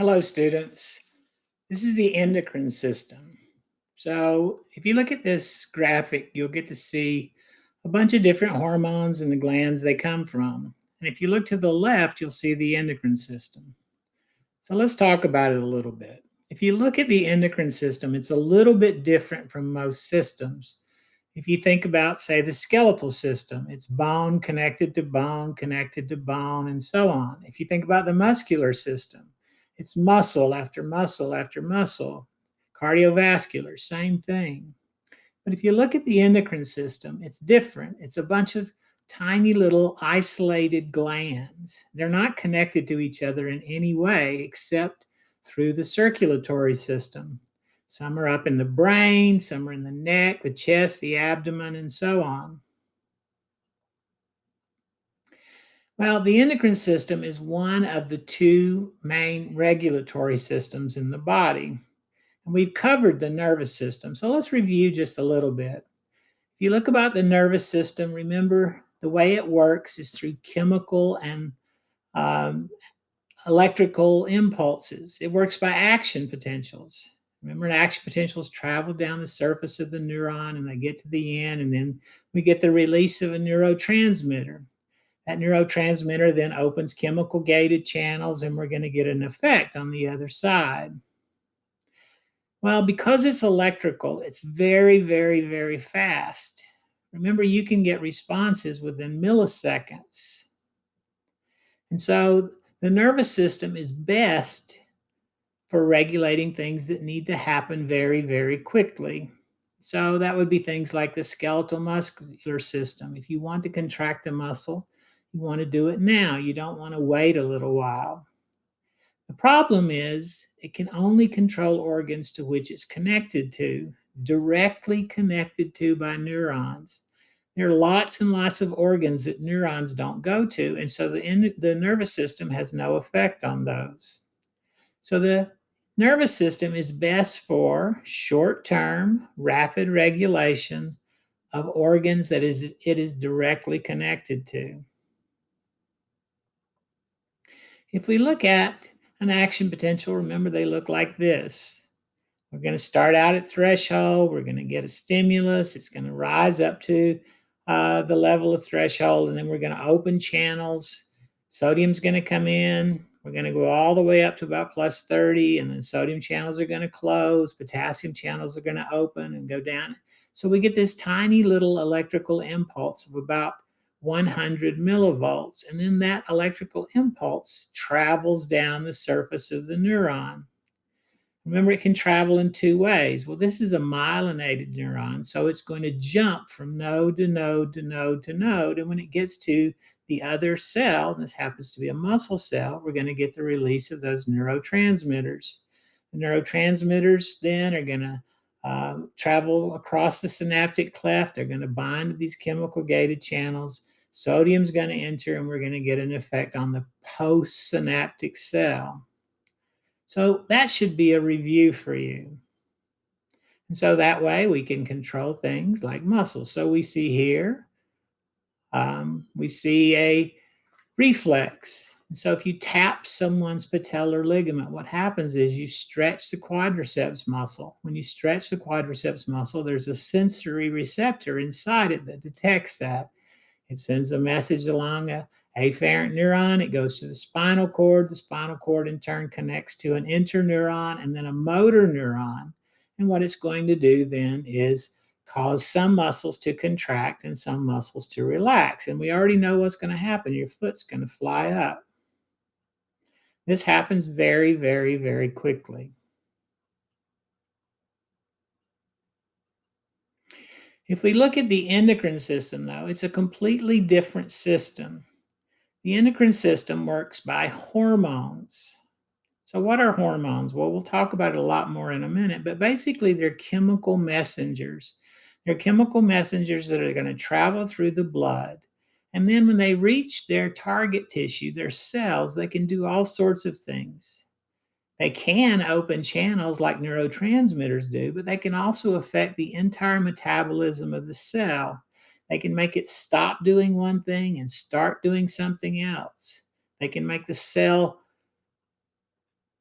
Hello, students. This is the endocrine system. So, if you look at this graphic, you'll get to see a bunch of different hormones and the glands they come from. And if you look to the left, you'll see the endocrine system. So, let's talk about it a little bit. If you look at the endocrine system, it's a little bit different from most systems. If you think about, say, the skeletal system, it's bone connected to bone, connected to bone, and so on. If you think about the muscular system, it's muscle after muscle after muscle. Cardiovascular, same thing. But if you look at the endocrine system, it's different. It's a bunch of tiny little isolated glands. They're not connected to each other in any way except through the circulatory system. Some are up in the brain, some are in the neck, the chest, the abdomen, and so on. Well, the endocrine system is one of the two main regulatory systems in the body. And we've covered the nervous system. So let's review just a little bit. If you look about the nervous system, remember the way it works is through chemical and um, electrical impulses. It works by action potentials. Remember, action potentials travel down the surface of the neuron and they get to the end, and then we get the release of a neurotransmitter. That neurotransmitter then opens chemical gated channels, and we're going to get an effect on the other side. Well, because it's electrical, it's very, very, very fast. Remember, you can get responses within milliseconds. And so the nervous system is best for regulating things that need to happen very, very quickly. So that would be things like the skeletal muscular system. If you want to contract a muscle, you want to do it now. You don't want to wait a little while. The problem is it can only control organs to which it's connected to, directly connected to by neurons. There are lots and lots of organs that neurons don't go to, and so the nervous system has no effect on those. So the nervous system is best for short-term, rapid regulation of organs that it is directly connected to. If we look at an action potential, remember they look like this. We're going to start out at threshold. We're going to get a stimulus. It's going to rise up to the level of threshold, and then we're going to open channels. Sodium's going to come in. We're going to go all the way up to about plus 30, and then sodium channels are going to close. Potassium channels are going to open and go down. So we get this tiny little electrical impulse of about 100 millivolts, and then that electrical impulse travels down the surface of the neuron. Remember, it can travel in two ways. Well, this is a myelinated neuron, so it's going to jump from node to node to node to node. And when it gets to the other cell, and this happens to be a muscle cell, we're going to get the release of those neurotransmitters. The neurotransmitters then are going to travel across the synaptic cleft. They're going to bind to these chemical gated channels. Sodium's going to enter, and we're going to get an effect on the postsynaptic cell. So that should be a review for you. And so that way we can control things like muscles. So we see here, we see a reflex. And so if you tap someone's patellar ligament, what happens is you stretch the quadriceps muscle. When you stretch the quadriceps muscle, there's a sensory receptor inside it that detects that. It sends a message along a afferent neuron. It goes to the spinal cord. The spinal cord in turn connects to an interneuron and then a motor neuron. And what it's going to do then is cause some muscles to contract and some muscles to relax. And we already know what's going to happen. Your foot's going to fly up. This happens very, very, very quickly. If we look at the endocrine system, though, it's a completely different system. The endocrine system works by hormones. So, what are hormones? Well, we'll talk about it a lot more in a minute, but basically, they're chemical messengers. They're chemical messengers that are going to travel through the blood. And then, when they reach their target tissue, their cells, they can do all sorts of things. They can open channels like neurotransmitters do, but they can also affect the entire metabolism of the cell. They can make it stop doing one thing and start doing something else. They can make the cell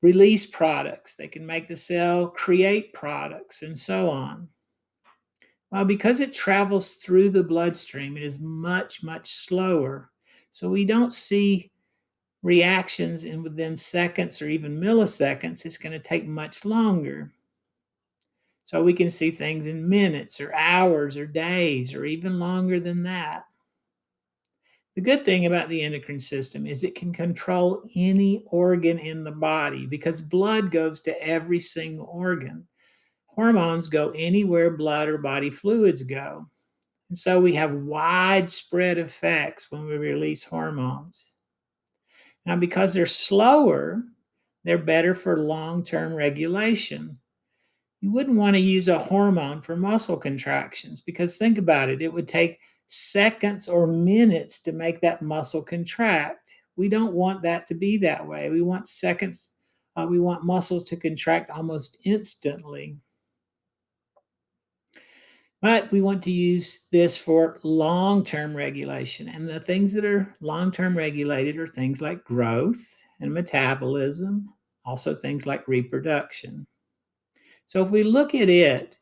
release products. They can make the cell create products and so on. Well, because it travels through the bloodstream, it is much, much slower. So we don't see reactions in within seconds or even milliseconds. It's going to take much longer. So we can see things in minutes or hours or days or even longer than that. The good thing about the endocrine system is it can control any organ in the body because blood goes to every single organ. Hormones go anywhere blood or body fluids go. And so we have widespread effects when we release hormones. Now, because they're slower, they're better for long-term regulation. You wouldn't want to use a hormone for muscle contractions because think about it, it would take seconds or minutes to make that muscle contract. We don't want that to be that way. We want seconds, we want muscles to contract almost instantly. But we want to use this for long-term regulation. And the things that are long-term regulated are things like growth and metabolism, also things like reproduction. So if we look at it,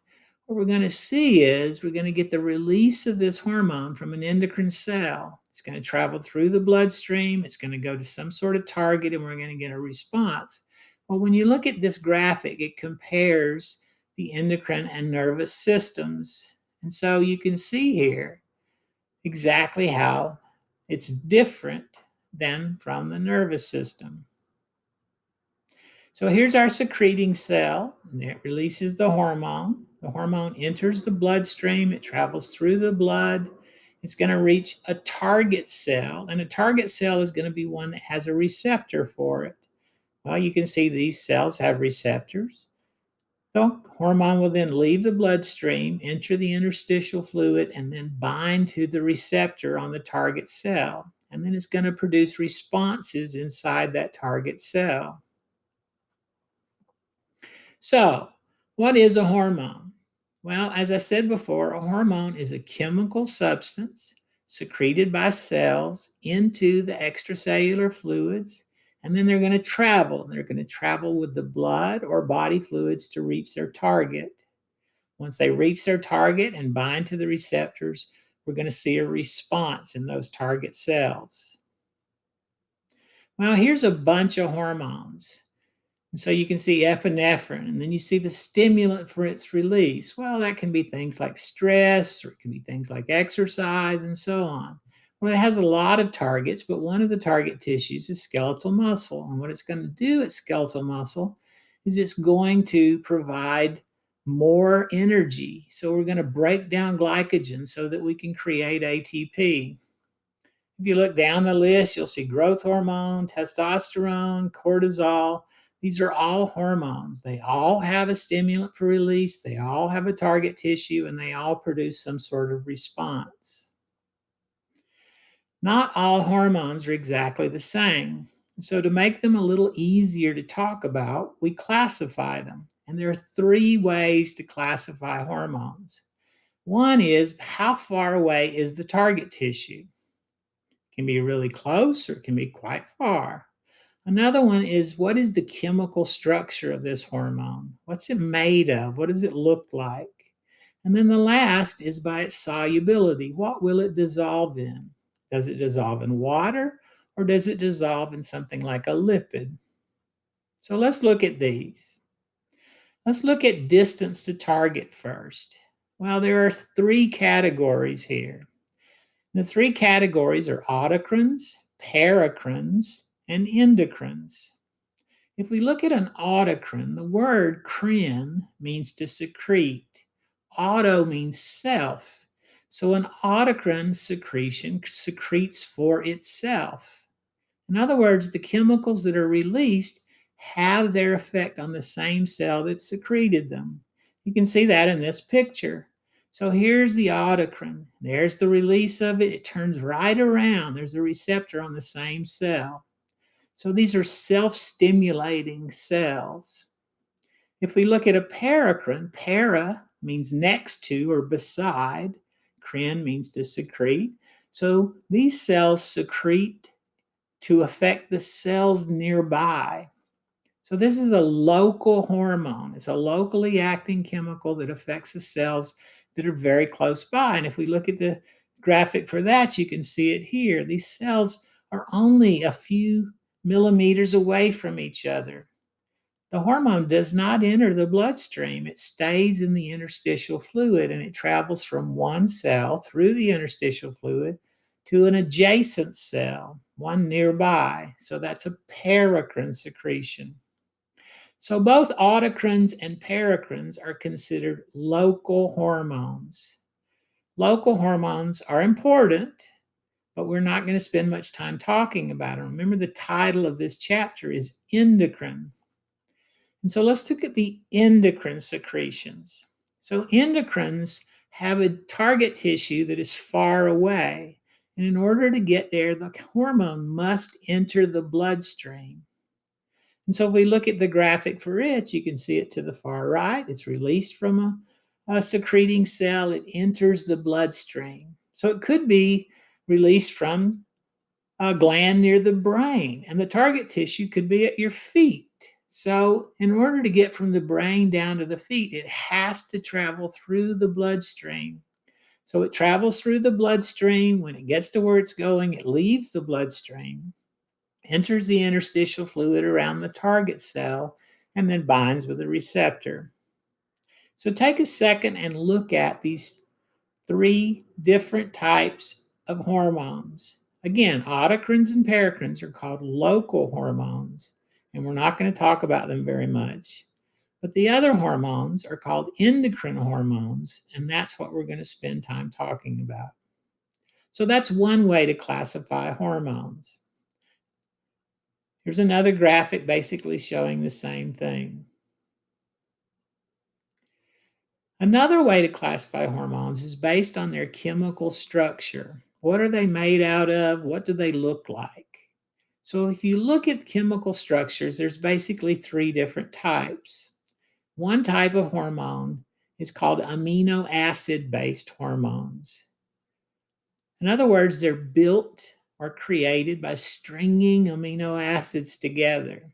what we're going to see is we're going to get the release of this hormone from an endocrine cell. It's going to travel through the bloodstream. It's going to go to some sort of target, and we're going to get a response. Well, when you look at this graphic, it compares the endocrine and nervous systems. And so you can see here exactly how it's different than from the nervous system. So here's our secreting cell, and it releases the hormone. The hormone enters the bloodstream, it travels through the blood. It's going to reach a target cell, and a target cell is going to be one that has a receptor for it. Well, you can see these cells have receptors. The hormone will then leave the bloodstream, enter the interstitial fluid, and then bind to the receptor on the target cell. And then it's going to produce responses inside that target cell. So, what is a hormone? Well, as I said before, a hormone is a chemical substance secreted by cells into the extracellular fluids, and then they're going to travel. They're going to travel with the blood or body fluids to reach their target. Once they reach their target and bind to the receptors, we're going to see a response in those target cells. Well, here's a bunch of hormones. And so you can see epinephrine, and then you see the stimulant for its release. Well, that can be things like stress, or it can be things like exercise, and so on. Well, it has a lot of targets, but one of the target tissues is skeletal muscle. And what it's going to do at skeletal muscle is it's going to provide more energy. So we're going to break down glycogen so that we can create ATP. If you look down the list, you'll see growth hormone, testosterone, cortisol. These are all hormones. They all have a stimulant for release, they all have a target tissue, and they all produce some sort of response. Not all hormones are exactly the same. So, to make them a little easier to talk about, we classify them. And there are three ways to classify hormones. One is how far away is the target tissue? It can be really close or it can be quite far. Another one is what is the chemical structure of this hormone? What's it made of? What does it look like? And then the last is by its solubility. What will it dissolve in? Does it dissolve in water or does it dissolve in something like a lipid? So let's look at these. Let's look at distance to target first. Well, there are three categories here. The three categories are autocrines, paracrines, and endocrines. If we look at an autocrine, the word crine means to secrete. Auto means self. So an autocrine secretion secretes for itself. In other words, the chemicals that are released have their effect on the same cell that secreted them. You can see that in this picture. So here's the autocrine. There's the release of it. It turns right around. There's a receptor on the same cell. So these are self-stimulating cells. If we look at a paracrine, para means next to or beside, crine means to secrete. So these cells secrete to affect the cells nearby. So this is a local hormone. It's a locally acting chemical that affects the cells that are very close by. And if we look at the graphic for that, you can see it here. These cells are only a few millimeters away from each other. The hormone does not enter the bloodstream. It stays in the interstitial fluid and it travels from one cell through the interstitial fluid to an adjacent cell, one nearby. So that's a paracrine secretion. So both autocrines and paracrines are considered local hormones. Local hormones are important, but we're not going to spend much time talking about them. Remember, the title of this chapter is Endocrine. And so let's look at the endocrine secretions. So endocrines have a target tissue that is far away. And in order to get there, the hormone must enter the bloodstream. And so if we look at the graphic for it, you can see it to the far right. It's released from a secreting cell. It enters the bloodstream. So it could be released from a gland near the brain, and the target tissue could be at your feet. So in order to get from the brain down to the feet, it has to travel through the bloodstream. So it travels through the bloodstream. When it gets to where it's going, it leaves the bloodstream, enters the interstitial fluid around the target cell, and then binds with a receptor. So take a second and look at these three different types of hormones. Again, autocrines and paracrines are called local hormones, and we're not going to talk about them very much. But the other hormones are called endocrine hormones, and that's what we're going to spend time talking about. So that's one way to classify hormones. Here's another graphic basically showing the same thing. Another way to classify hormones is based on their chemical structure. What are they made out of? What do they look like? So if you look at chemical structures, there's basically three different types. One type of hormone is called amino acid-based hormones. In other words, they're built or created by stringing amino acids together.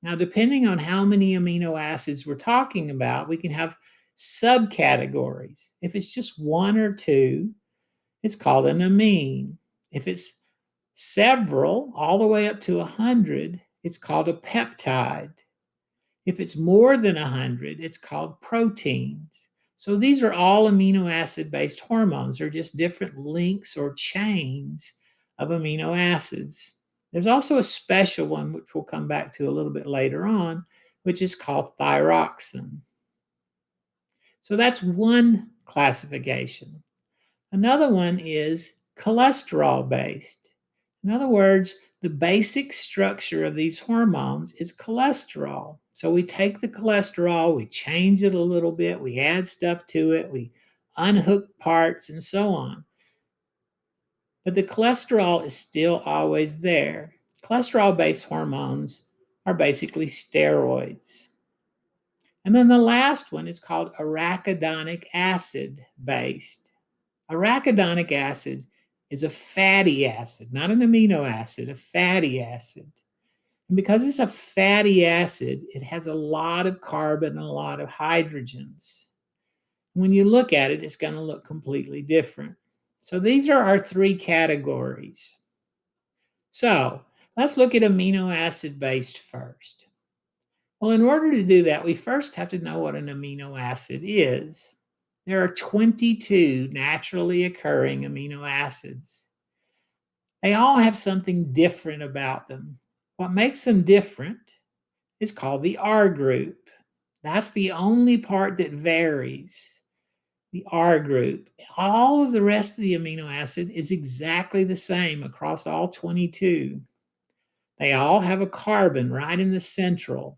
Now, depending on how many amino acids we're talking about, we can have subcategories. If it's just one or two, it's called an amine. If it's several, all the way up to 100, it's called a peptide. If it's more than 100, it's called proteins. So these are all amino acid-based hormones. They're just different links or chains of amino acids. There's also a special one, which we'll come back to a little bit later on, which is called thyroxine. So that's one classification. Another one is cholesterol-based. In other words, the basic structure of these hormones is cholesterol. So we take the cholesterol, we change it a little bit, we add stuff to it, we unhook parts, and so on. But the cholesterol is still always there. Cholesterol-based hormones are basically steroids. And then the last one is called arachidonic acid based. Arachidonic acid is a fatty acid, not an amino acid, a fatty acid. And because it's a fatty acid, it has a lot of carbon and a lot of hydrogens. When you look at it, it's going to look completely different. So these are our three categories. So let's look at amino acid based first. Well, in order to do that, we first have to know what an amino acid is. There are 22 naturally occurring amino acids. They all have something different about them. What makes them different is called the R group. That's the only part that varies, the R group. All of the rest of the amino acid is exactly the same across all 22. They all have a carbon right in the center,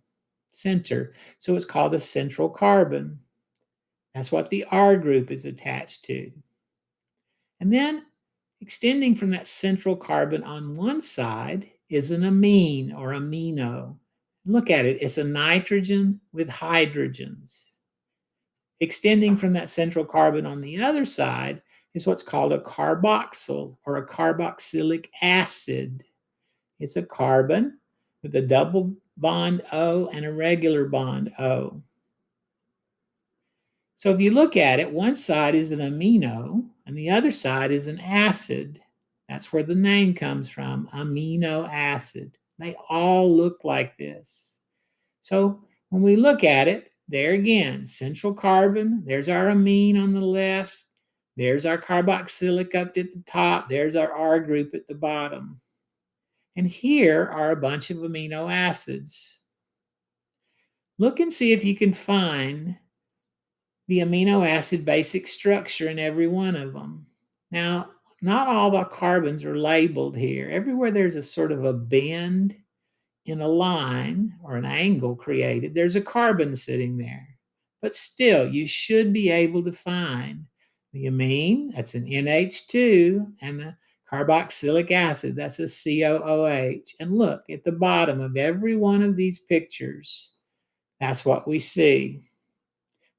so it's called a central carbon. That's what the R group is attached to. And then extending from that central carbon on one side is an amine or amino. Look at it, it's a nitrogen with hydrogens. Extending from that central carbon on the other side is what's called a carboxyl or a carboxylic acid. It's a carbon with a double bond O and a regular bond O. So if you look at it, one side is an amino and the other side is an acid. That's where the name comes from, amino acid. They all look like this. So when we look at it, there again, central carbon, there's our amine on the left, there's our carboxylic up at the top, there's our R group at the bottom. And here are a bunch of amino acids. Look and see if you can find the amino acid basic structure in every one of them. Now, not all the carbons are labeled here. Everywhere there's a sort of a bend in a line or an angle created, there's a carbon sitting there. But still, you should be able to find the amine, that's an NH2, and the carboxylic acid, that's a COOH. And look, at the bottom of every one of these pictures, that's what we see.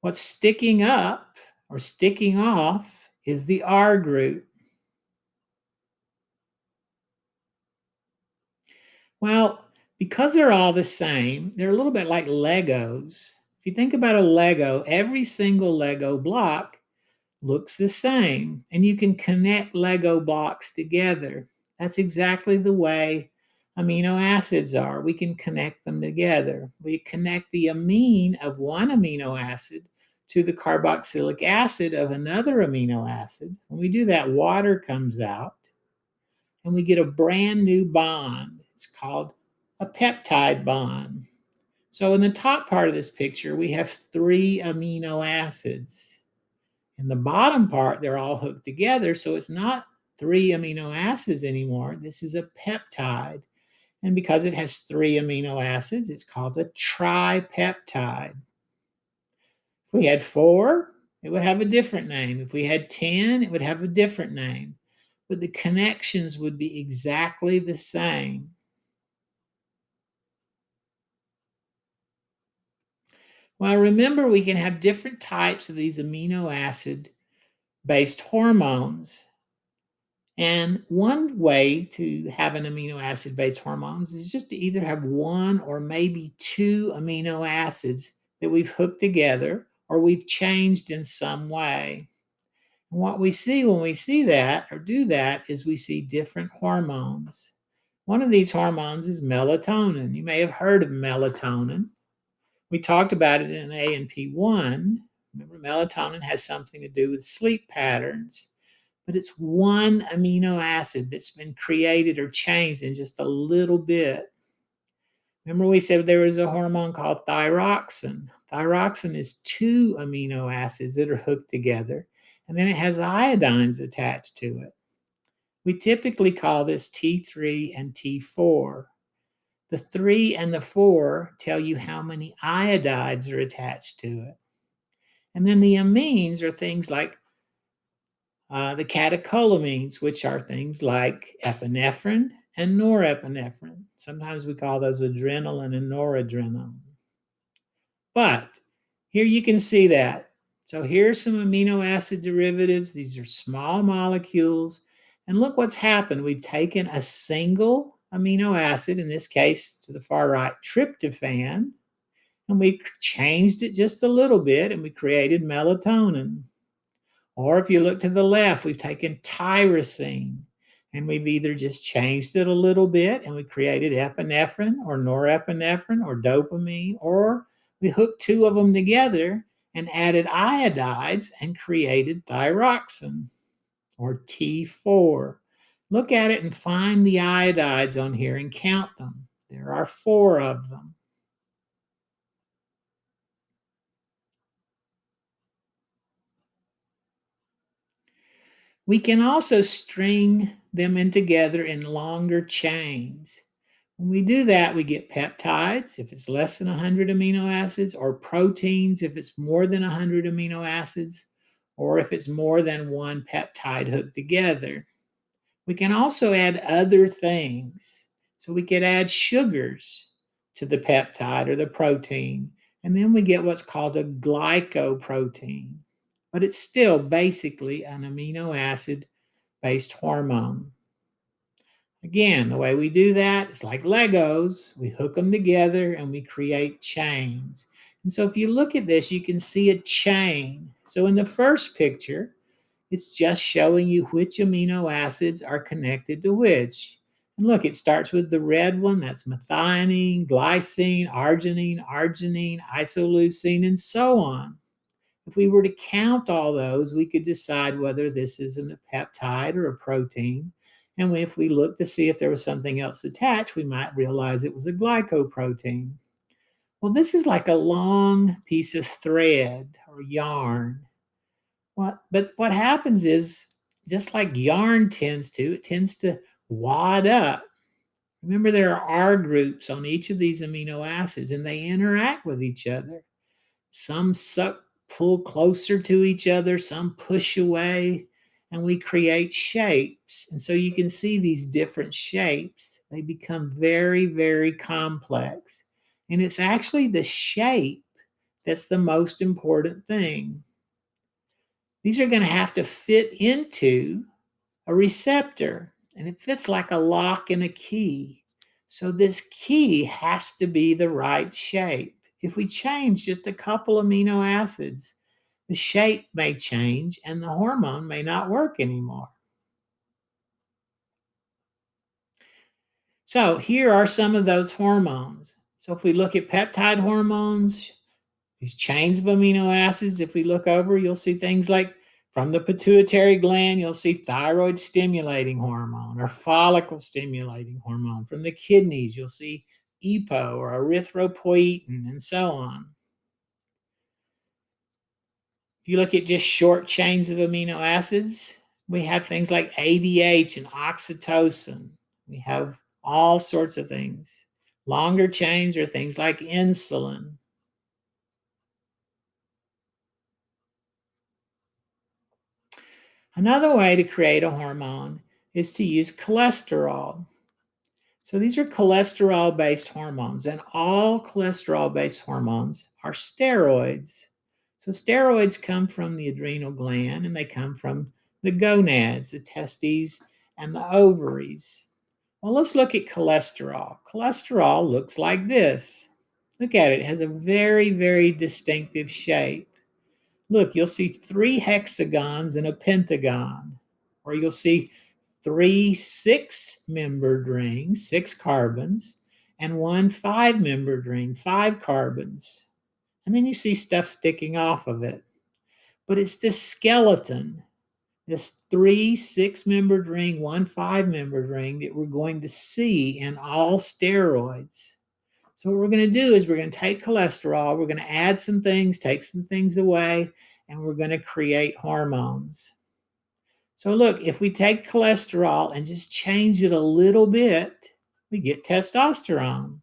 What's sticking up or sticking off is the R group. Well, because they're all the same, they're a little bit like Legos. If you think about a Lego, every single Lego block looks the same, and you can connect Lego blocks together. That's exactly the way amino acids are. We can connect them together. We connect the amine of one amino acid to the carboxylic acid of another amino acid. When we do that, water comes out, and we get a brand new bond. It's called a peptide bond. So in the top part of this picture, we have 3 amino acids. In the bottom part, they're all hooked together, so it's not 3 amino acids anymore. This is a peptide. And because it has 3 amino acids, it's called a tripeptide. If we had 4, it would have a different name. If we had 10, it would have a different name. But the connections would be exactly the same. Well, remember, we can have different types of these amino acid based hormones. And one way to have an amino acid based hormones is just to either have 1 or maybe 2 amino acids that we've hooked together or we've changed in some way. And what we see when we see that or do that is we see different hormones. One of these hormones is melatonin. You may have heard of melatonin. We talked about it in A&P1. Remember, melatonin has something to do with sleep patterns, but it's one amino acid that's been created or changed in just a little bit. Remember, we said there was a hormone called thyroxine. Thyroxine is 2 amino acids that are hooked together, and then it has iodines attached to it. We typically call this T3 and T4. The 3 and the 4 tell you how many iodides are attached to it. And then the amines are things like the catecholamines, which are things like epinephrine and norepinephrine. Sometimes we call those adrenaline and noradrenaline. But here you can see that. So here's some amino acid derivatives. These are small molecules. And look what's happened. We've taken a single amino acid, in this case to the far right, tryptophan, and we changed it just a little bit and we created melatonin. Or if you look to the left, we've taken tyrosine and we've either just changed it a little bit and we created epinephrine or norepinephrine or dopamine, or we hooked 2 of them together and added iodides and created thyroxine or T4. Look at it and find the iodides on here and count them. There are 4 of them. We can also string them in together in longer chains. When we do that, we get peptides if it's less than 100 amino acids, or proteins if it's more than 100 amino acids, or if it's more than 1 peptide hooked together. We can also add other things. So we could add sugars to the peptide or the protein, and then we get what's called a glycoprotein. But it's still basically an amino acid based hormone. Again, the way we do that is like Legos. We hook them together and we create chains. And so if you look at this, you can see a chain. So in the first picture, it's just showing you which amino acids are connected to which. And look, it starts with the red one. That's methionine, glycine, arginine, isoleucine, and so on. If we were to count all those, we could decide whether this is a peptide or a protein. And if we looked to see if there was something else attached, we might realize it was a glycoprotein. Well, this is like a long piece of thread or yarn. But what happens is, just like yarn tends to, it tends to wad up. Remember, there are R groups on each of these amino acids, and they interact with each other. Some pull closer to each other, some push away, and we create shapes. And so you can see these different shapes. They become very, very complex. And it's actually the shape that's the most important thing. These are going to have to fit into a receptor, and it fits like a lock and a key. So this key has to be the right shape. If we change just a couple amino acids, the shape may change and the hormone may not work anymore. So here are some of those hormones. So if we look at peptide hormones, these chains of amino acids, if we look over, you'll see things like from the pituitary gland, you'll see thyroid stimulating hormone or follicle stimulating hormone. From the kidneys, you'll see EPO or erythropoietin and so on. If you look at just short chains of amino acids, we have things like ADH and oxytocin. We have all sorts of things. Longer chains are things like insulin. Another way to create a hormone is to use cholesterol. So these are cholesterol based hormones, and all cholesterol based hormones are steroids. So steroids come from the adrenal gland and they come from the gonads, the testes, and the ovaries. Well, let's look at cholesterol. Cholesterol looks like this. Look at it, it has a very, very distinctive shape. Look, you'll see 3 hexagons and a pentagon, or you'll see 3 6-membered rings, 6 carbons, and 1 5-membered ring, 5 carbons. And then you see stuff sticking off of it. But it's this skeleton, this 3 6-membered ring, 1 5-membered ring that we're going to see in all steroids. So what we're going to do is we're going to take cholesterol, we're going to add some things, take some things away, and we're going to create hormones. So look, if we take cholesterol and just change it a little bit, we get testosterone.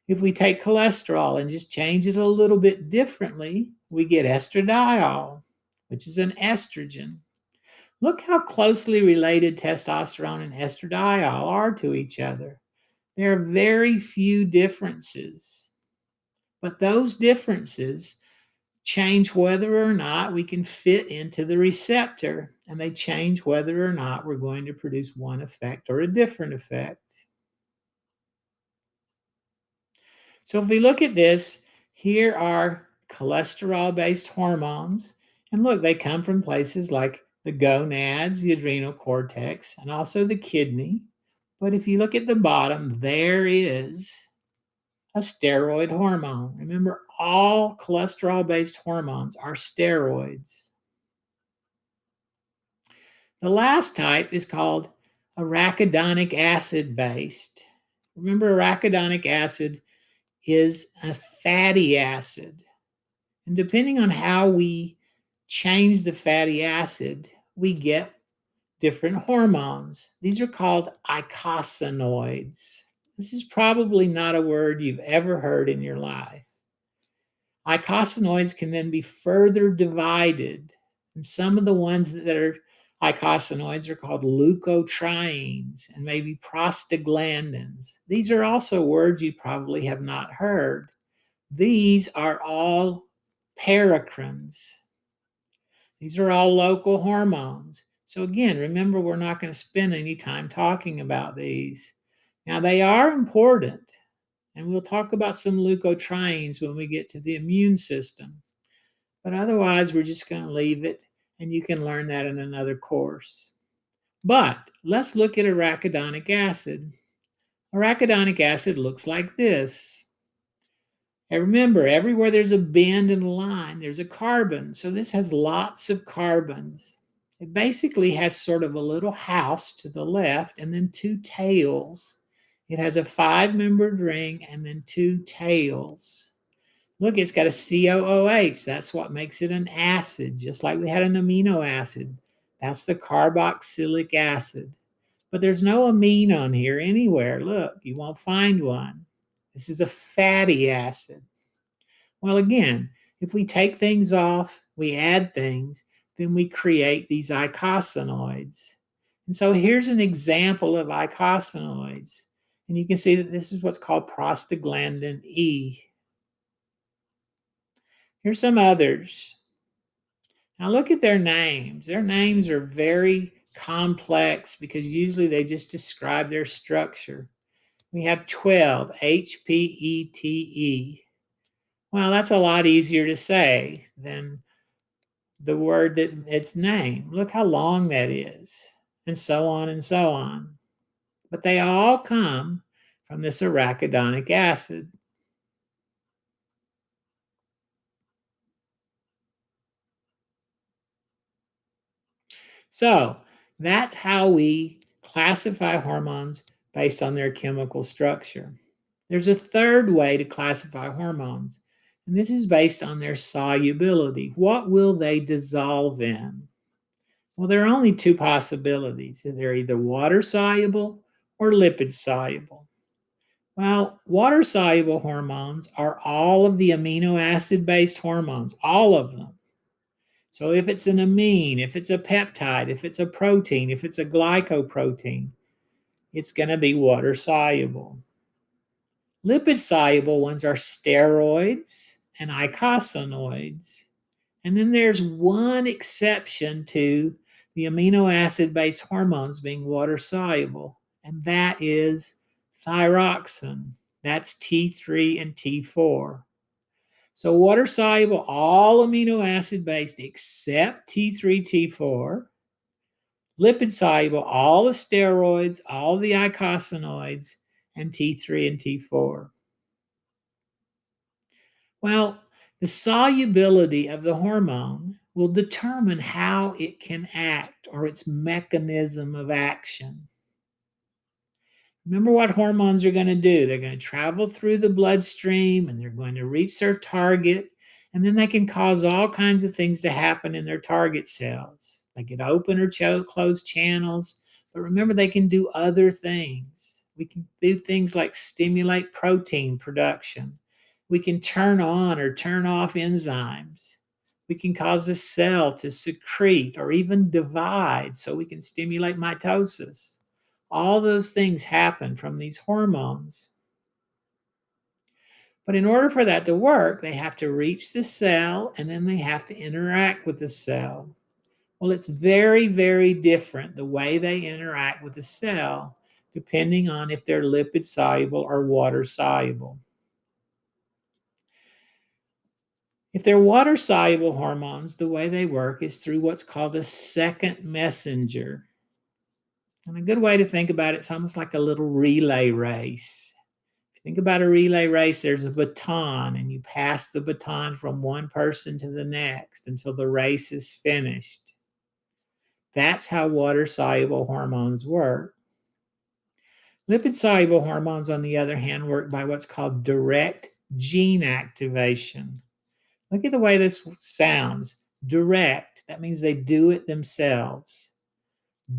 If we take cholesterol and just change it a little bit differently, we get estradiol, which is an estrogen. Look how closely related testosterone and estradiol are to each other. There are very few differences, but those differences change whether or not we can fit into the receptor, and they change whether or not we're going to produce one effect or a different effect. So if we look at this, here are cholesterol-based hormones, and look, they come from places like the gonads, the adrenal cortex, and also the kidney. But if you look at the bottom, there is a steroid hormone. Remember, all cholesterol-based hormones are steroids. The last type is called arachidonic acid based. Remember, arachidonic acid is a fatty acid. And depending on how we change the fatty acid, we get different hormones. These are called icosanoids. This is probably not a word you've ever heard in your life. Icosanoids can then be further divided. And some of the ones that are icosanoids are called leukotrienes and maybe prostaglandins. These are also words you probably have not heard. These are all paracrines. These are all local hormones. So again, remember, we're not going to spend any time talking about these. Now, they are important, and we'll talk about some leukotrienes when we get to the immune system. But otherwise, we're just going to leave it, and you can learn that in another course. But let's look at arachidonic acid. Arachidonic acid looks like this. And remember, everywhere there's a bend in a line, there's a carbon. So this has lots of carbons. It basically has sort of a little house to the left and then two tails. It has a 5-membered ring and then two tails. Look, it's got a COOH. That's what makes it an acid, just like we had an amino acid. That's the carboxylic acid. But there's no amine on here anywhere. Look, you won't find one. This is a fatty acid. Well, again, if we take things off, we add things, then we create these icosanoids. And so here's an example of icosanoids. And you can see that this is what's called prostaglandin E. Here's some others. Now look at their names. Their names are very complex because usually they just describe their structure. We have 12, HPETE. Well, that's a lot easier to say than the word that its name. Look how long that is, and so on and so on. But they all come from this arachidonic acid. So that's how we classify hormones based on their chemical structure. There's a third way to classify hormones, and this is based on their solubility. What will they dissolve in? Well, there are only two possibilities. They're either water soluble or lipid soluble. Well, water soluble hormones are all of the amino acid based hormones, all of them. So if it's an amine, if it's a peptide, if it's a protein, if it's a glycoprotein, it's going to be water soluble. Lipid soluble ones are steroids and icosanoids. And then there's one exception to the amino acid based hormones being water soluble, and that is thyroxine. That's T3 and T4. So water soluble, all amino acid based except T3, T4. Lipid soluble, all the steroids, all the icosanoids, and T3 and T4. Well, the solubility of the hormone will determine how it can act or its mechanism of action. Remember what hormones are going to do. They're going to travel through the bloodstream and they're going to reach their target, and then they can cause all kinds of things to happen in their target cells. They can open or close channels, but remember they can do other things. We can do things like stimulate protein production. We can turn on or turn off enzymes. We can cause the cell to secrete or even divide so we can stimulate mitosis. All those things happen from these hormones. But in order for that to work, they have to reach the cell and then they have to interact with the cell. Well, it's very, very different the way they interact with the cell depending on if they're lipid soluble or water soluble. If they're water soluble hormones, the way they work is through what's called a second messenger. And a good way to think about it, it's almost like a little relay race. If you think about a relay race, there's a baton, and you pass the baton from one person to the next until the race is finished. That's how water soluble hormones work. Lipid soluble hormones, on the other hand, work by what's called direct gene activation. Look at the way this sounds. Direct, that means they do it themselves.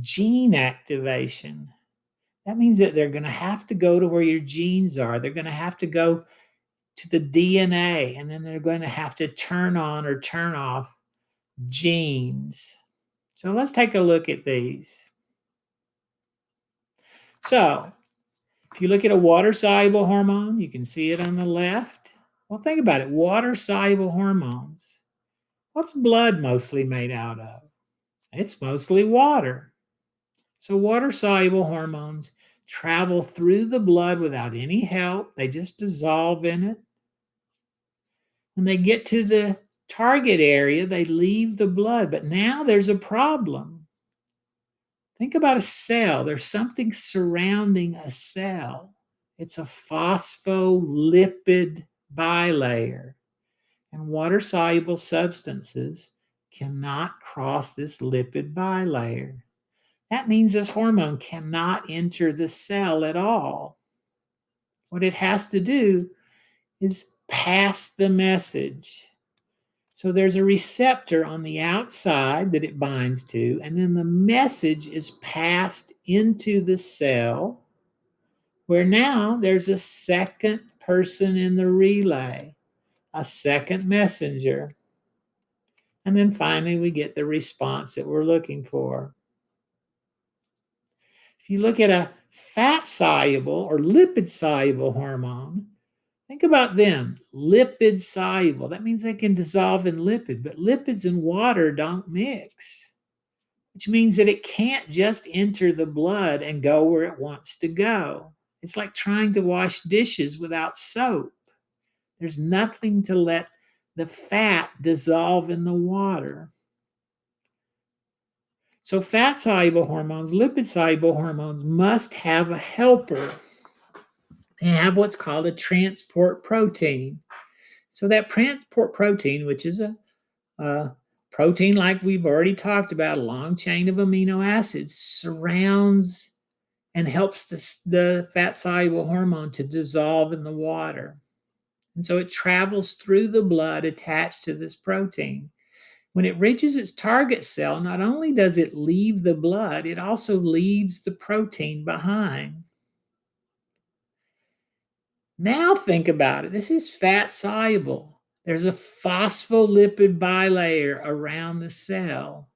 Gene activation, that means that they're going to have to go to where your genes are. They're going to have to go to the DNA, and then they're going to have to turn on or turn off genes. So let's take a look at these. So if you look at a water-soluble hormone, you can see it on the left. Well, think about it. Water-soluble hormones. What's blood mostly made out of? It's mostly water. So water-soluble hormones travel through the blood without any help. They just dissolve in it. When they get to the target area, they leave the blood. But now there's a problem. Think about a cell. There's something surrounding a cell. It's a phospholipid bilayer. And water-soluble substances cannot cross this lipid bilayer. That means this hormone cannot enter the cell at all. What it has to do is pass the message. So there's a receptor on the outside that it binds to, and then the message is passed into the cell, where now there's a second person in the relay, a second messenger. And then finally, we get the response that we're looking for. If you look at a fat-soluble or lipid-soluble hormone, think about them. Lipid-soluble. That means they can dissolve in lipid, but lipids and water don't mix, which means that it can't just enter the blood and go where it wants to go. It's like trying to wash dishes without soap. There's nothing to let the fat dissolve in the water. So fat-soluble hormones, lipid-soluble hormones must have a helper. They have what's called a transport protein. So that transport protein, which is a protein like we've already talked about, a long chain of amino acids, surrounds and helps the fat-soluble hormone to dissolve in the water. And so it travels through the blood attached to this protein. When it reaches its target cell, not only does it leave the blood, it also leaves the protein behind. Now think about it. This is fat soluble. There's a phospholipid bilayer around the cell.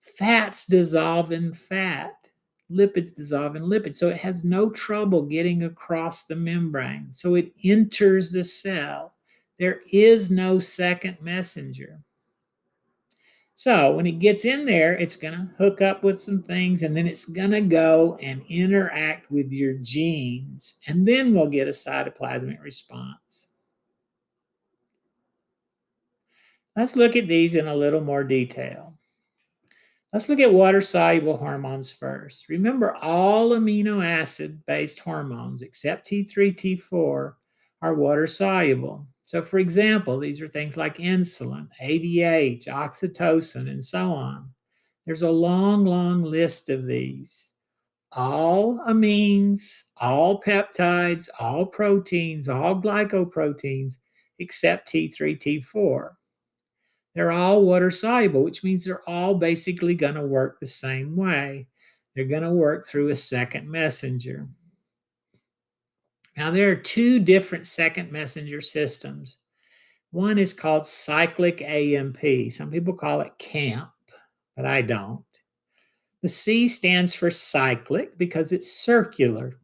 Fats dissolve in fat. Lipids dissolve in lipids. So it has no trouble getting across the membrane. So it enters the cell. There is no second messenger. So when it gets in there, it's going to hook up with some things, and then it's going to go and interact with your genes, and then we'll get a cytoplasmic response. Let's look at these in a little more detail. Let's look at water-soluble hormones first. Remember, all amino acid-based hormones, except T3, T4, are water-soluble. So for example, these are things like insulin, ADH, oxytocin, and so on. There's a long, long list of these. All amines, all peptides, all proteins, all glycoproteins, except T3, T4. They're all water soluble, which means they're all basically going to work the same way. They're going to work through a second messenger. Now, there are two different second messenger systems. One is called Cyclic Amp. Some people call it CAMP, but I don't. The C stands for cyclic because it's circular.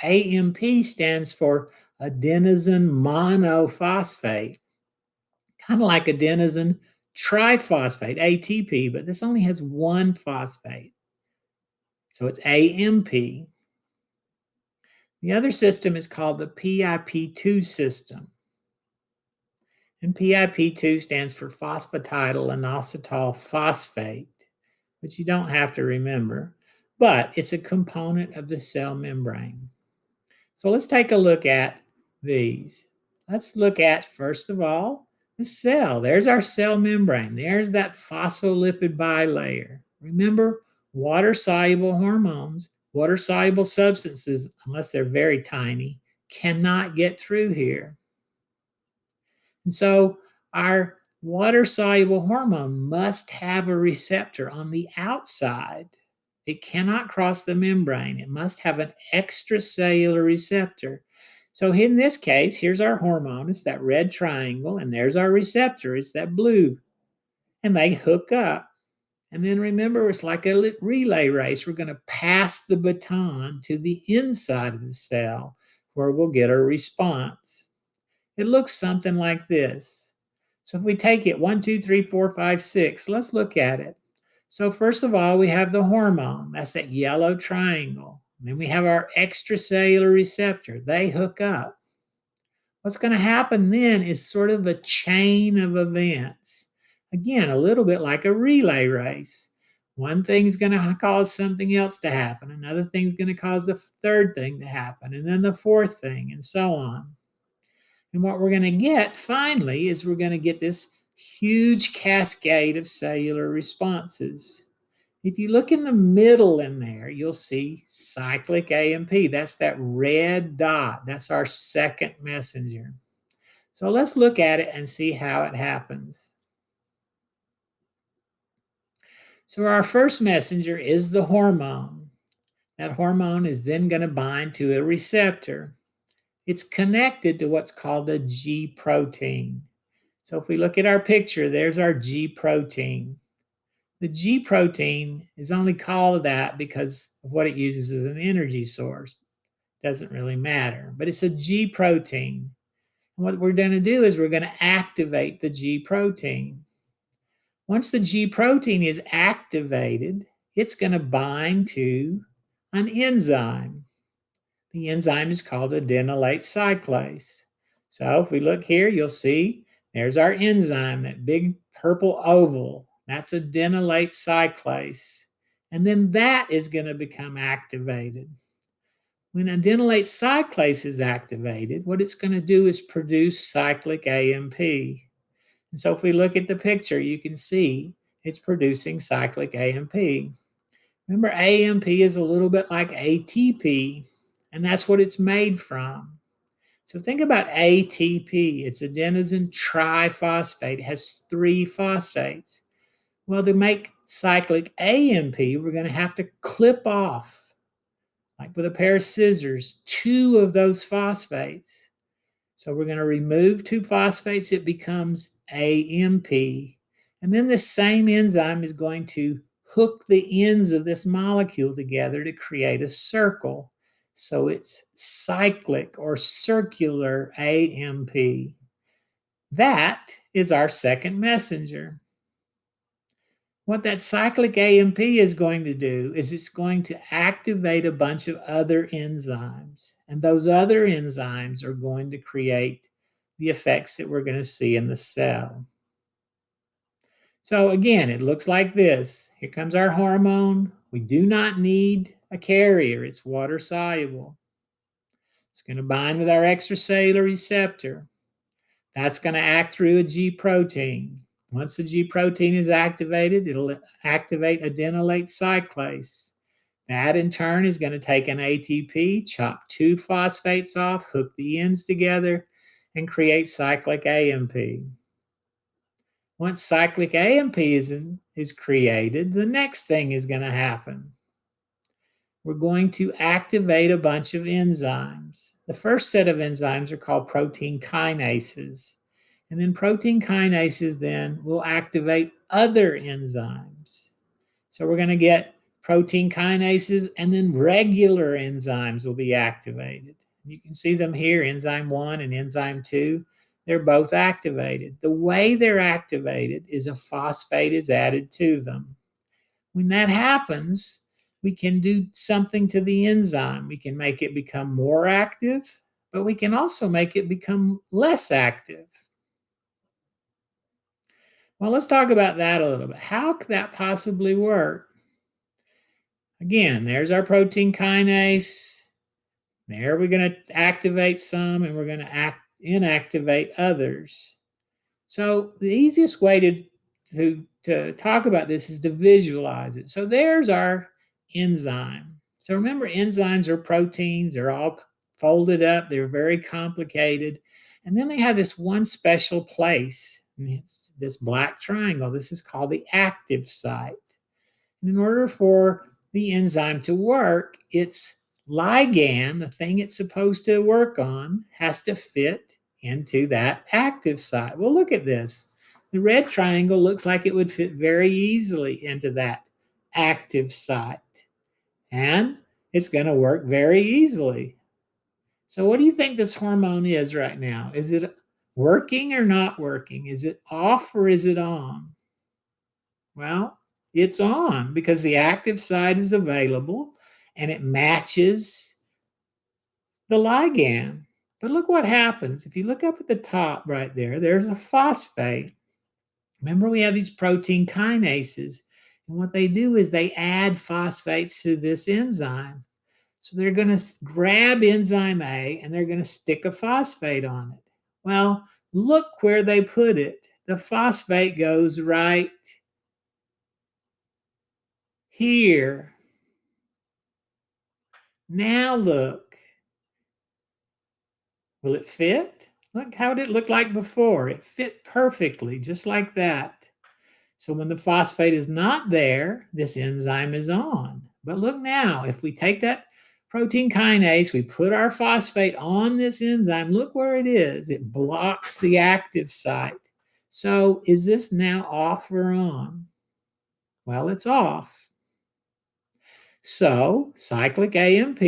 AMP stands for adenosine monophosphate, kind of like adenosine triphosphate, ATP, but this only has one phosphate. So it's AMP. The other system is called the Pip2 system. And Pip2 stands for phosphatidylinositol phosphate, which you don't have to remember, but it's a component of the cell membrane. So let's take a look at these. Let's look at, first of all, the cell. There's our cell membrane. There's that phospholipid bilayer. Remember, water-soluble hormones, water-soluble substances, unless they're very tiny, cannot get through here. And so our water-soluble hormone must have a receptor on the outside. It cannot cross the membrane. It must have an extracellular receptor. So in this case, here's our hormone. It's that red triangle, and there's our receptor. It's that blue. And they hook up. And then remember, it's like a relay race. We're going to pass the baton to the inside of the cell where we'll get a response. It looks something like this. So if we take it 1, 2, 3, 4, 5, 6, let's look at it. So first of all, we have the hormone. That's that yellow triangle. And then we have our extracellular receptor. They hook up. What's going to happen then is sort of a chain of events. Again, a little bit like a relay race. One thing's going to cause something else to happen. Another thing's going to cause the third thing to happen, and then the fourth thing, and so on. And what we're going to get finally is we're going to get this huge cascade of cellular responses. If you look in the middle in there, you'll see cyclic AMP. That's that red dot. That's our second messenger. So let's look at it and see how it happens. So our first messenger is the hormone. That hormone is then going to bind to a receptor. It's connected to what's called a G protein. So if we look at our picture, there's our G protein. The G protein is only called that because of what it uses as an energy source. Doesn't really matter, but it's a G protein. And what we're going to do is we're going to activate the G protein. Once the G protein is activated, it's going to bind to an enzyme. The enzyme is called Adenylate Cyclase. So if we look here, you'll see there's our enzyme, that big purple oval. That's Adenylate Cyclase. And then that is going to become activated. When Adenylate Cyclase is activated, what it's going to do is produce cyclic AMP. And so if we look at the picture, you can see it's producing cyclic AMP. Remember, AMP is a little bit like ATP, and that's what it's made from. So think about ATP. It's adenosine triphosphate. It has 3 phosphates. Well, to make cyclic AMP, we're going to have to clip off, like with a pair of scissors, 2 of those phosphates. So we're going to remove 2 phosphates. It becomes AMP. And then this same enzyme is going to hook the ends of this molecule together to create a circle. So it's cyclic or circular AMP. That is our second messenger. What that cyclic AMP is going to do is it's going to activate a bunch of other enzymes. And those other enzymes are going to create the effects that we're going to see in the cell. So again, it looks like this. Here comes our hormone. We do not need a carrier. It's water soluble. It's going to bind with our extracellular receptor. That's going to act through a G protein. Once the G protein is activated, it'll activate adenylate cyclase. That in turn is going to take an ATP, chop 2 phosphates off, hook the ends together, and create cyclic AMP. Once cyclic AMP is created, the next thing is going to happen. We're going to activate a bunch of enzymes. The first set of enzymes are called protein kinases. And then protein kinases then will activate other enzymes. So we're going to get protein kinases, and then regular enzymes will be activated. You can see them here, enzyme 1 and enzyme 2. They're both activated. The way they're activated is a phosphate is added to them. When that happens, we can do something to the enzyme. We can make it become more active, but we can also make it become less active. Well, let's talk about that a little bit. How could that possibly work? Again, there's our protein kinase. There we're going to activate some, and we're going to inactivate others. So the easiest way to talk about this is to visualize it. So there's our enzyme. So remember, enzymes are proteins. They're all folded up. They're very complicated. And then they have this one special place. And it's this black triangle. This is called the active site. And in order for the enzyme to work, its ligand, the thing it's supposed to work on, has to fit into that active site. Well, look at this. The red triangle looks like it would fit very easily into that active site. And it's going to work very easily. So what do you think this hormone is right now? Is it working or not working? Is it off or is it on? Well, it's on because the active site is available and it matches the ligand. But look what happens. If you look up at the top right there, there's a phosphate. Remember, we have these protein kinases. And what they do is they add phosphates to this enzyme. So they're going to grab enzyme A and they're going to stick a phosphate on it. Well, look where they put it. The phosphate goes right here. Now look. Will it fit? Look, how did it look like before? It fit perfectly, just like that. So when the phosphate is not there, this enzyme is on. But look now, if we take that protein kinase, we put our phosphate on this enzyme, look where it is. It blocks the active site. So is this now off or on? Well, it's off. So cyclic AMP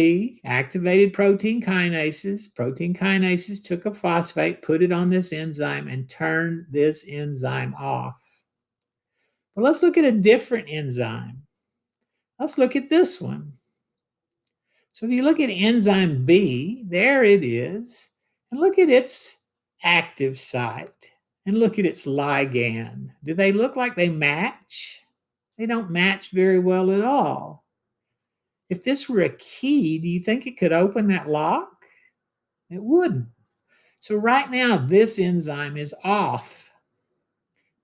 activated protein kinases. Protein kinases took a phosphate, put it on this enzyme, and turned this enzyme off. But let's look at a different enzyme. Let's look at this one. So if you look at enzyme B, there it is, and look at its active site, and look at its ligand. Do they look like they match? They don't match very well at all. If this were a key, do you think it could open that lock? It wouldn't. So right now, this enzyme is off.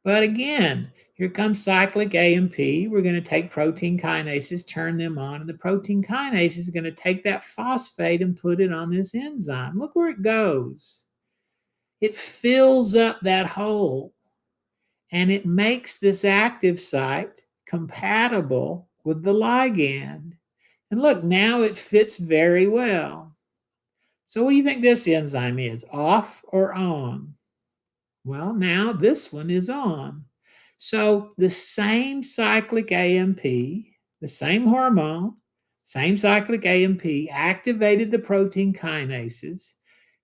But again, here comes cyclic AMP. We're going to take protein kinases, turn them on, and the protein kinase is going to take that phosphate and put it on this enzyme. Look where it goes. It fills up that hole, and it makes this active site compatible with the ligand. And look, now it fits very well. So what do you think this enzyme is, off or on? Well, now this one is on. So the same cyclic AMP, the same hormone, same cyclic AMP activated the protein kinases.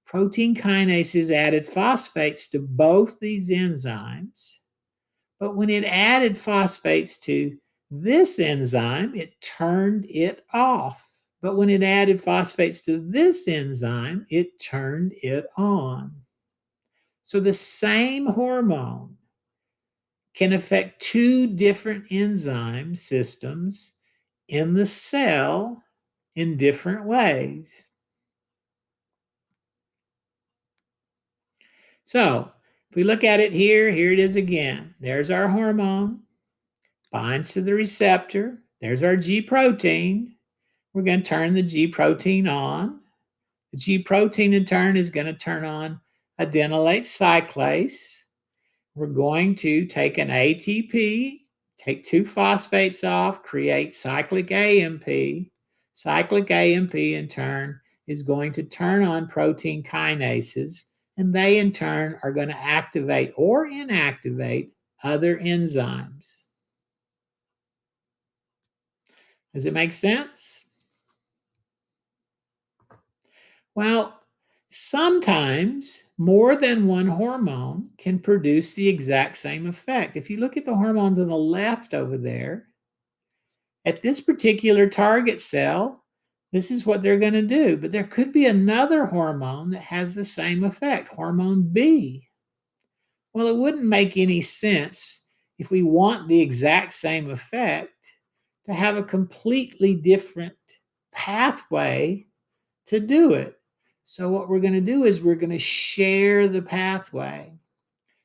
Protein kinases added phosphates to both these enzymes. But when it added phosphates to this enzyme, it turned it off. But when it added phosphates to this enzyme, it turned it on. So the same hormone can affect two different enzyme systems in the cell in different ways. So if we look at it here, here it is again. There's our hormone, binds to the receptor. There's our G protein. We're going to turn the G protein on. The G protein in turn is going to turn on Adenylate Cyclase. We're going to take an ATP, take two phosphates off, create cyclic AMP. Cyclic AMP in turn is going to turn on protein kinases, and they in turn are going to activate or inactivate other enzymes. Does it make sense? Well, sometimes more than one hormone can produce the exact same effect. If you look at the hormones on the left over there, at this particular target cell, this is what they're going to do. But there could be another hormone that has the same effect, hormone B. Well, it wouldn't make any sense if we want the exact same effect to have a completely different pathway to do it. So what we're going to do is we're going to share the pathway.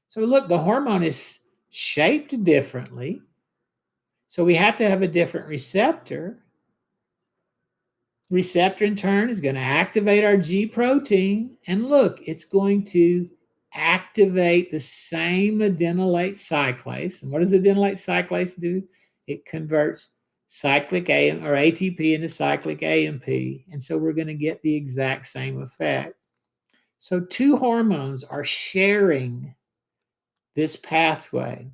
So look, the hormone is shaped differently. So we have to have a different receptor. The receptor in turn is going to activate our G protein. And look, it's going to activate the same adenylate cyclase. And what does adenylate cyclase do? It converts cyclic AMP or ATP into cyclic AMP. And so we're going to get the exact same effect. So two hormones are sharing this pathway.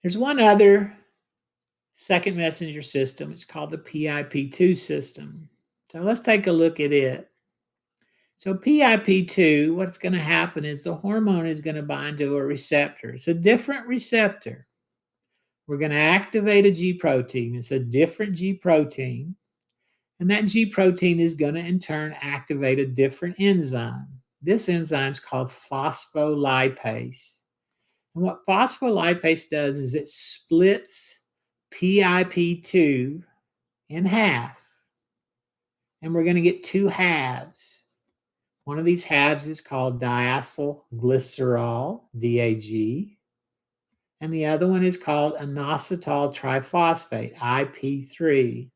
There's one other second messenger system. It's called the Pip2 system. So let's take a look at it. So PIP2, what's going to happen is the hormone is going to bind to a receptor. It's a different receptor. We're going to activate a G protein. It's a different G protein. And that G protein is going to, in turn, activate a different enzyme. This enzyme is called phospholipase. And what phospholipase does is it splits PIP2 in half. And we're going to get two halves. One of these halves is called diacylglycerol, DAG, and the other one is called inositol triphosphate, IP3.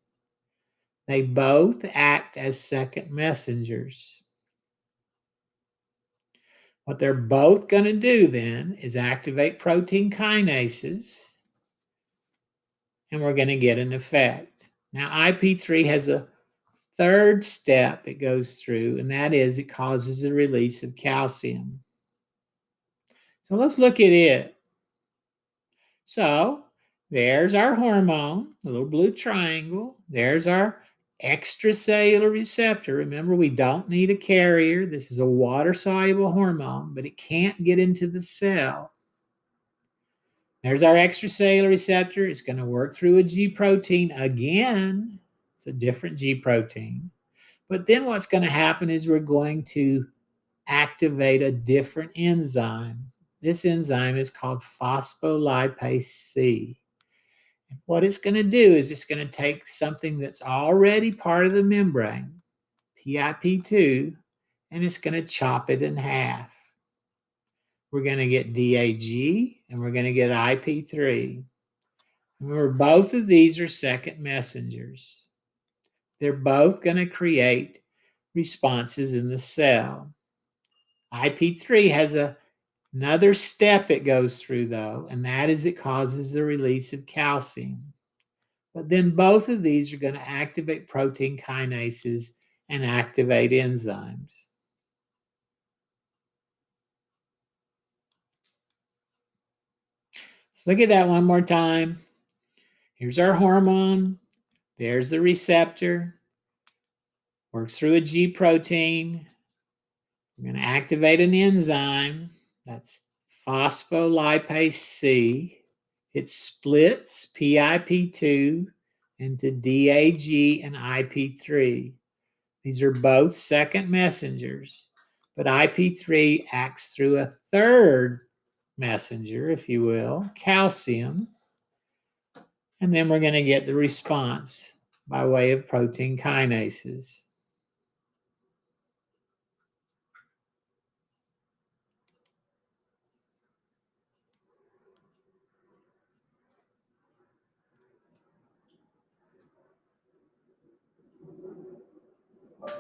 They both act as second messengers. What they're both going to do then is activate protein kinases, and we're going to get an effect. Now, IP3 has a third step it goes through, and that is it causes the release of calcium. So let's look at it. So there's our hormone, the little blue triangle. There's our extracellular receptor. Remember, we don't need a carrier. This is a water-soluble hormone, but it can't get into the cell. There's our extracellular receptor. It's going to work through a G protein again. It's a different G protein. But then what's going to happen is we're going to activate a different enzyme. This enzyme is called phospholipase C. What it's going to do is it's going to take something that's already part of the membrane, PIP2, and it's going to chop it in half. We're going to get DAG and we're going to get IP3. Remember, both of these are second messengers. They're both going to create responses in the cell. IP3 has another step it goes through, though, and that is it causes the release of calcium. But then both of these are going to activate protein kinases and activate enzymes. Let's look at that one more time. Here's our hormone. There's the receptor. Works through a G protein. We're going to activate an enzyme. That's phospholipase C. It splits PIP2 into DAG and IP3. These are both second messengers, but IP3 acts through a third messenger, if you will, calcium, and then we're going to get the response by way of protein kinases.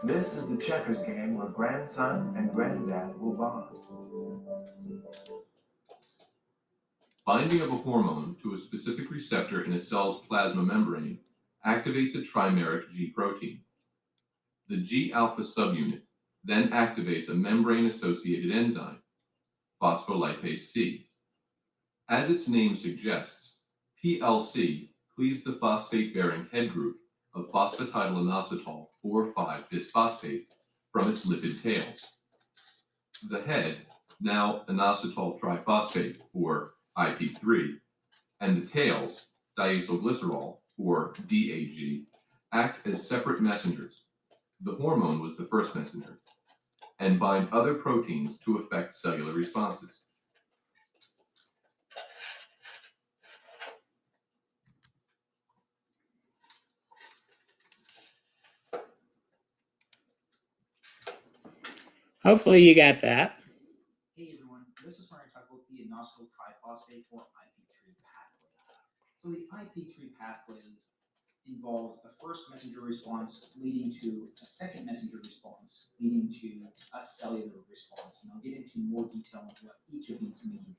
This is the checkers game where grandson and granddad will bond. Binding of a hormone to a specific receptor in a cell's plasma membrane activates a trimeric G protein. The G-alpha subunit then activates a membrane-associated enzyme, phospholipase C. As its name suggests, PLC cleaves the phosphate-bearing head group of phosphatidylinositol 4,5-bisphosphate from its lipid tails. The head, now inositol triphosphate, or IP3, and the tails, diacylglycerol, or DAG, act as separate messengers. The hormone was the first messenger, and bind other proteins to affect cellular responses. Hopefully you got that. Hey everyone, this is when I talk about the inositol triphosphate or IP3 pathway. So the IP3 pathway involves a first messenger response leading to a second messenger response leading to a cellular response. And I'll get into more detail on what each of these mean